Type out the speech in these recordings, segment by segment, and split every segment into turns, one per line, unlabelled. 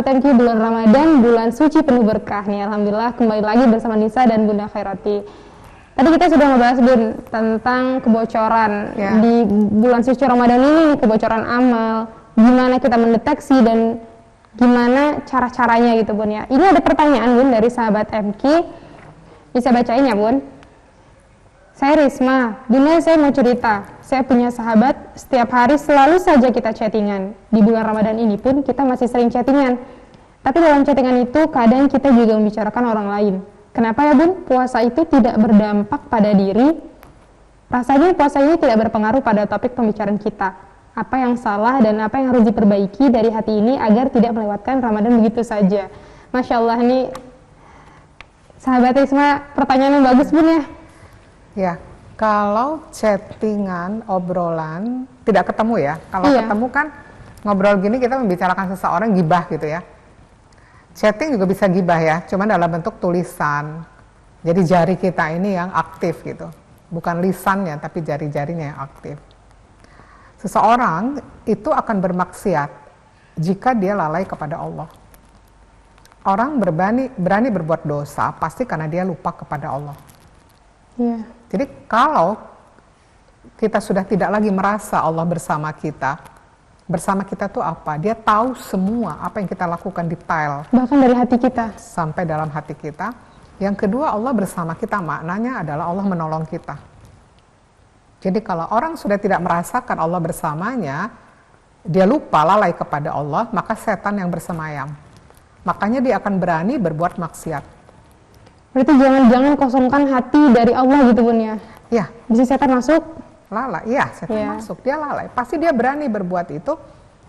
sahabat MQ, bulan Ramadan, bulan suci penuh berkah nih. Alhamdulillah kembali lagi bersama Nisa dan Bunda Khairati. Tadi kita sudah membahas Bun tentang kebocoran di bulan suci Ramadan ini, kebocoran amal, gimana kita mendeteksi dan gimana cara-caranya gitu Bun ya. Ini ada pertanyaan Bun dari sahabat MQ, bisa bacain ya Bun. Saya Risma, Bunda saya mau cerita. Saya punya sahabat, setiap hari selalu saja kita chattingan. Di bulan Ramadan ini pun kita masih sering chattingan. Tapi dalam chattingan itu kadang kita juga membicarakan orang lain. Kenapa ya Bun? Puasa itu tidak berdampak pada diri. Rasanya puasa ini tidak berpengaruh pada topik pembicaraan kita. Apa yang salah dan apa yang harus diperbaiki dari hati ini agar tidak melewatkan Ramadan begitu saja. Masya Allah nih, sahabat Risma, pertanyaan yang bagus Bun ya.
Ya, kalau chattingan, obrolan, tidak ketemu ya. Kalau ketemu kan ngobrol gini kita membicarakan seseorang, gibah gitu ya. Chatting juga bisa gibah ya, cuma dalam bentuk tulisan. Jadi jari kita ini yang aktif gitu. Bukan lisannya, tapi jari-jarinya yang aktif. Seseorang itu akan bermaksiat jika dia lalai kepada Allah. Orang berani berbuat dosa pasti karena dia lupa kepada Allah. Jadi kalau kita sudah tidak lagi merasa Allah bersama kita tuh apa? Dia tahu semua apa yang kita lakukan detail.
Bahkan dari hati kita.
Sampai dalam hati kita. Yang kedua, Allah bersama kita maknanya adalah Allah menolong kita. Jadi kalau orang sudah tidak merasakan Allah bersamanya, dia lupa lalai kepada Allah, maka setan yang bersemayam. Makanya dia akan berani berbuat maksiat.
Berarti jangan kosongkan hati dari Allah gitu Bun ya?
Iya.
Bisa setan masuk?
Lalai, iya setan masuk, dia lalai. Pasti dia berani berbuat itu,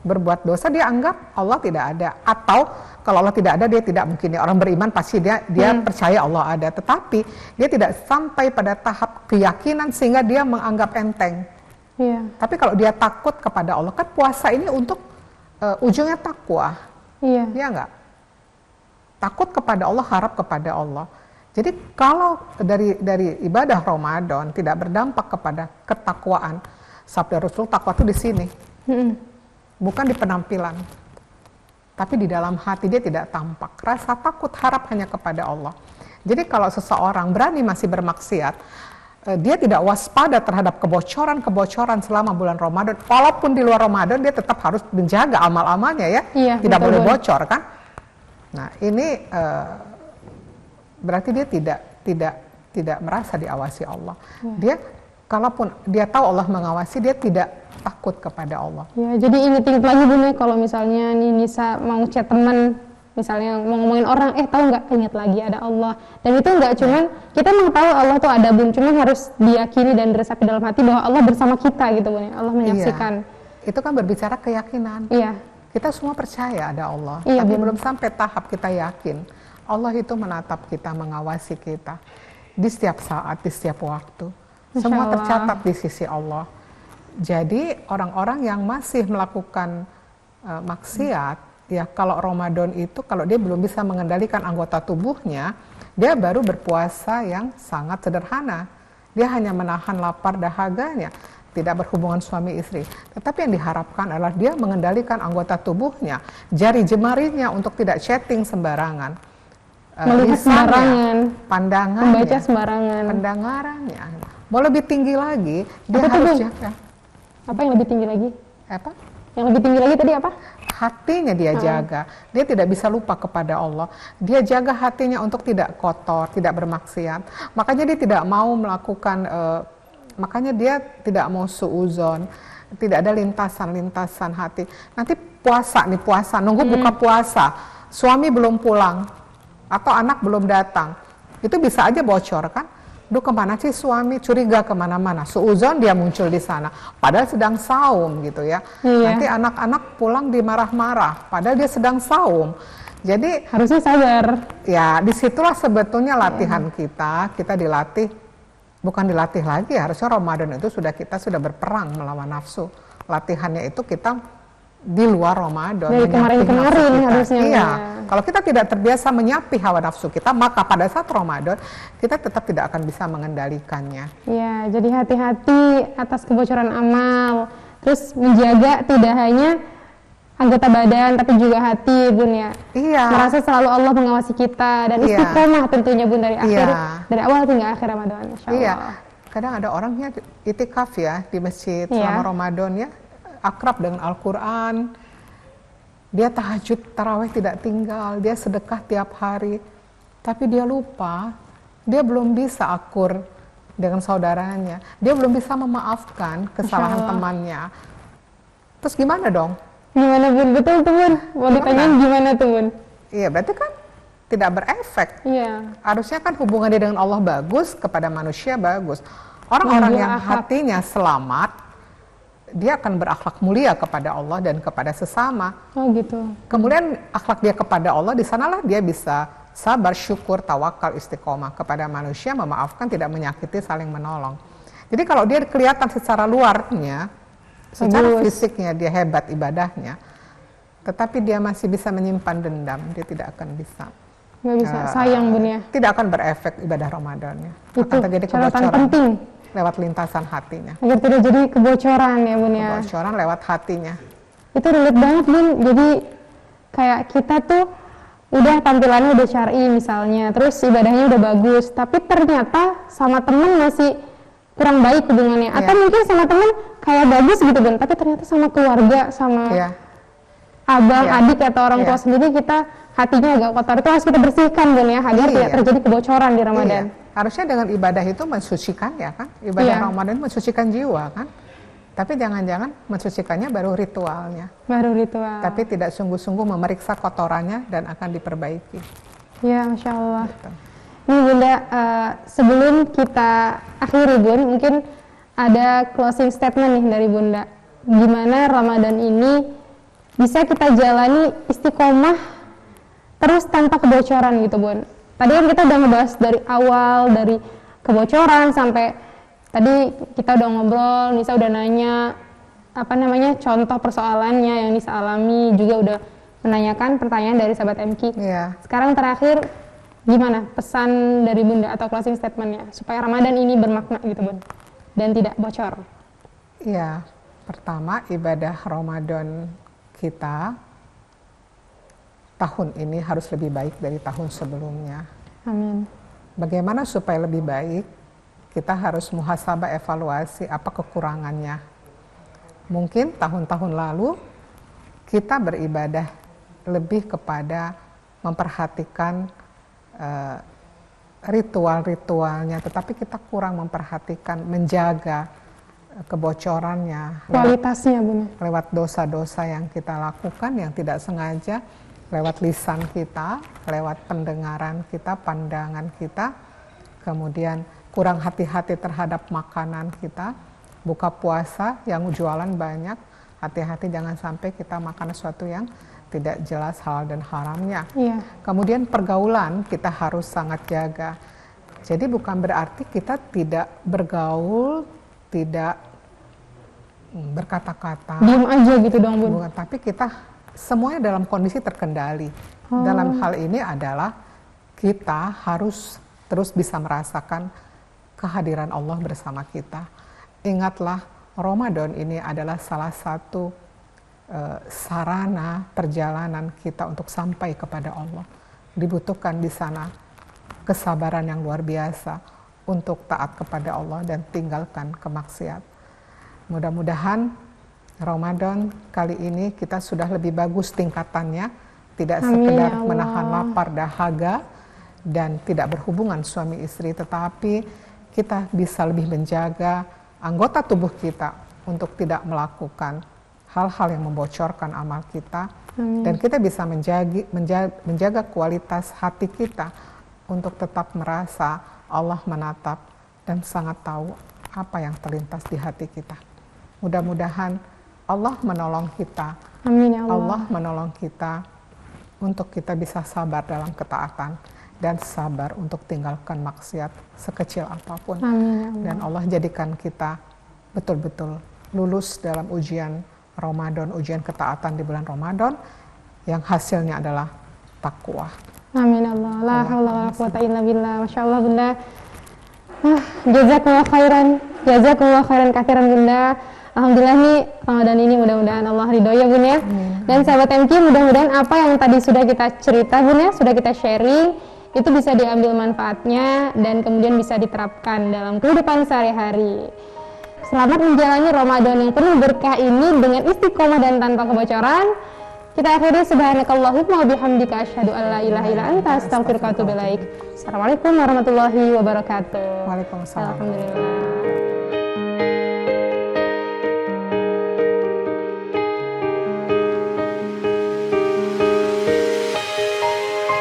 berbuat dosa, dia anggap Allah tidak ada. Atau kalau Allah tidak ada, dia tidak mungkin. Orang beriman pasti dia percaya Allah ada. Tetapi dia tidak sampai pada tahap keyakinan sehingga dia menganggap enteng. Tapi kalau dia takut kepada Allah, kan puasa ini untuk ujungnya takwa. Iya enggak? Takut kepada Allah, harap kepada Allah. Jadi kalau dari ibadah Ramadan tidak berdampak kepada ketakwaan, sabda Rasul takwa itu di sini, bukan di penampilan, tapi di dalam hati dia tidak tampak. Rasa takut harap hanya kepada Allah. Jadi kalau seseorang berani masih bermaksiat, dia tidak waspada terhadap kebocoran selama bulan Ramadan. Walaupun di luar Ramadan dia tetap harus menjaga amal-amalnya ya, tidak boleh bocor kan. Nah ini berarti dia tidak merasa diawasi Allah. Dia kalaupun dia tahu Allah mengawasi, dia tidak takut kepada Allah. Ya, jadi ingat lagi Bunda, kalau misalnya nih Nisa mau chat teman, misalnya mau ngomongin orang, tahu nggak, ingat lagi ada Allah. Dan itu nggak cuman kita memang tahu Allah tuh ada Bun, cuman harus diyakini dan diresapi dalam hati bahwa Allah bersama kita gitu Bun. Allah menyaksikan. Itu kan berbicara keyakinan. Kita semua percaya ada Allah, tapi belum sampai tahap kita yakin. Allah itu menatap kita, mengawasi kita di setiap saat, di setiap waktu. Semua tercatat di sisi Allah. Jadi orang-orang yang masih melakukan maksiat, ya kalau Ramadan itu, kalau dia belum bisa mengendalikan anggota tubuhnya, dia baru berpuasa yang sangat sederhana. Dia hanya menahan lapar dahaganya, tidak berhubungan suami istri. Tetapi yang diharapkan adalah dia mengendalikan anggota tubuhnya, jari jemarinya untuk tidak chatting sembarangan. Melihat sembarangan, pandangannya, membaca sembarangan, pendengarannya. Mau lebih tinggi lagi, dia harus jaga. Apa yang lebih tinggi lagi? Apa? Yang lebih tinggi lagi tadi apa? Hatinya dia jaga. Dia tidak bisa lupa kepada Allah. Dia jaga hatinya untuk tidak kotor, tidak bermaksiat. Makanya dia tidak mau melakukan, makanya dia tidak mau suuzon. Tidak ada lintasan-lintasan hati. Nanti puasa, nunggu buka puasa. Suami belum pulang. Atau anak belum datang, itu bisa aja bocor kan? Duh kemana sih suami, curiga kemana-mana, suuzon dia muncul di sana, padahal sedang saum gitu ya. Nanti anak-anak pulang dimarah-marah, padahal dia sedang saum. Jadi harusnya sadar. Ya disitulah sebetulnya latihan kita dilatih, bukan dilatih lagi, harusnya Ramadan itu kita sudah berperang melawan nafsu. Latihannya itu kita di luar Ramadan. Dari kemarin-kemarin harusnya. Iya. Kalau kita tidak terbiasa menyapi hawa nafsu kita, maka pada saat Ramadan kita tetap tidak akan bisa mengendalikannya. Ya, jadi hati-hati atas kebocoran amal. Terus menjaga tidak hanya
anggota badan tapi juga hati Bun ya.
Iya.
Merasa selalu Allah mengawasi kita dan istiqomah tentunya Bun dari dari awal hingga akhir Ramadan. Insyaallah. Iya.
Kadang ada orangnya itikaf ya di masjid selama Ramadan ya, akrab dengan Al-Qur'an. Dia tahajud, tarawih tidak tinggal, dia sedekah tiap hari. Tapi dia lupa, dia belum bisa akur dengan saudaranya. Dia belum bisa memaafkan kesalahan temannya. Terus gimana dong?
Gimana Bun? Betul tuh Bun. Mau ditanyain gimana tuh Bun?
Iya, berarti kan tidak berefek. Iya. Harusnya kan hubungan dia dengan Allah bagus, kepada manusia bagus. Orang-orang yang hatinya selamat, dia akan berakhlak mulia kepada Allah dan kepada sesama.
Oh gitu.
Kemudian akhlak dia kepada Allah, di sanalah dia bisa sabar, syukur, tawakal, istiqomah kepada manusia, memaafkan, tidak menyakiti, saling menolong. Jadi kalau dia kelihatan secara luarnya, secara fisiknya dia hebat ibadahnya, tetapi dia masih bisa menyimpan dendam, dia tidak akan bisa.
Nggak bisa, sayang Bun ya.
Tidak akan berefek ibadah Ramadannya.
Itu
akan terjadi kebocoran
penting
lewat lintasan hatinya.
Agar tidak jadi kebocoran ya Bun ya.
Kebocoran lewat hatinya.
Itu relate banget Bun. Jadi kayak kita tuh udah tampilannya udah syar'i misalnya, terus ibadahnya udah bagus, tapi ternyata sama temen masih kurang baik hubungannya. Atau mungkin sama temen kayak bagus gitu Bun, tapi ternyata sama keluarga, sama abang, adik atau orang tua sendiri kita hatinya agak kotor. Itu harus kita bersihkan Bun ya, agar tidak terjadi kebocoran di Ramadan.
Harusnya dengan ibadah itu mensucikan ya kan, ibadah Ramadan mensucikan jiwa kan. Tapi jangan-jangan mensucikannya baru ritualnya.
Baru ritual.
Tapi tidak sungguh-sungguh memeriksa kotorannya dan akan diperbaiki.
Ya, Masya Allah. Gitu. Ini Bunda, sebelum kita akhiri Bun, mungkin ada closing statement nih dari Bunda. Gimana Ramadan ini bisa kita jalani istiqomah terus tanpa kebocoran gitu Bun. Tadi kan kita udah ngebahas dari awal, dari kebocoran sampai tadi kita udah ngobrol, Nisa udah nanya contoh persoalannya yang Nisa alami, juga udah menanyakan pertanyaan dari sahabat MQ. Sekarang terakhir, gimana pesan dari Bunda atau closing statementnya supaya Ramadan ini bermakna gitu Bun dan tidak bocor?
Iya, pertama ibadah Ramadan kita tahun ini harus lebih baik dari tahun sebelumnya.
Amin.
Bagaimana supaya lebih baik? Kita harus muhasabah, evaluasi apa kekurangannya. Mungkin tahun-tahun lalu kita beribadah lebih kepada memperhatikan ritual-ritualnya, tetapi kita kurang memperhatikan, menjaga kebocorannya,
kualitasnya Bun,
lewat dosa-dosa yang kita lakukan yang tidak sengaja, lewat lisan kita, lewat pendengaran kita, pandangan kita, kemudian kurang hati-hati terhadap makanan kita. Buka puasa yang jualan banyak, hati-hati jangan sampai kita makan sesuatu yang tidak jelas halal dan haramnya. Kemudian pergaulan kita harus sangat jaga. Jadi bukan berarti kita tidak bergaul, tidak berkata-kata,
diam aja gitu dong Bun.
Bukan, tapi kita semuanya dalam kondisi terkendali. Dalam hal ini adalah kita harus terus bisa merasakan kehadiran Allah bersama kita. Ingatlah, Ramadan ini adalah salah satu sarana perjalanan kita untuk sampai kepada Allah. Dibutuhkan di sana kesabaran yang luar biasa untuk taat kepada Allah dan tinggalkan kemaksiat. Mudah-mudahan Ramadan kali ini kita sudah lebih bagus tingkatannya, tidak sekedar menahan lapar dahaga dan tidak berhubungan suami istri, tetapi kita bisa lebih menjaga anggota tubuh kita untuk tidak melakukan hal-hal yang membocorkan amal kita. Dan kita bisa menjaga kualitas hati kita untuk tetap merasa Allah menatap dan sangat tahu apa yang terlintas di hati kita. Mudah-mudahan Allah menolong kita.
Amin ya Allah.
Allah menolong kita untuk kita bisa sabar dalam ketaatan dan sabar untuk tinggalkan maksiat sekecil apapun.
Amin ya Allah.
Dan Allah jadikan kita betul-betul lulus dalam ujian Ramadan, ujian ketaatan di bulan Ramadan yang hasilnya adalah takwa.
Amin Allah. La haula wala quwata illa billah. Masya Allah Bunda. Jazakumullah khairan. Jazakumullah khairan katsiran Bunda. Alhamdulillah nih Ramadan ini mudah-mudahan Allah ridho ya Bun ya. Dan sahabat MQ, mudah-mudahan apa yang tadi sudah kita cerita Bun ya, sudah kita sharing, itu bisa diambil manfaatnya dan kemudian bisa diterapkan dalam kehidupan sehari-hari. Selamat menjalani Ramadan yang penuh berkah ini dengan istiqomah dan tanpa kebocoran. Kita akhiri subhanakallahumma wa bihamdika asyhadu an la ilaha illa anta astaghfiruka wa atubu ilaik. Assalamualaikum warahmatullahi wabarakatuh.
Waalaikumsalam.
Alhamdulillah.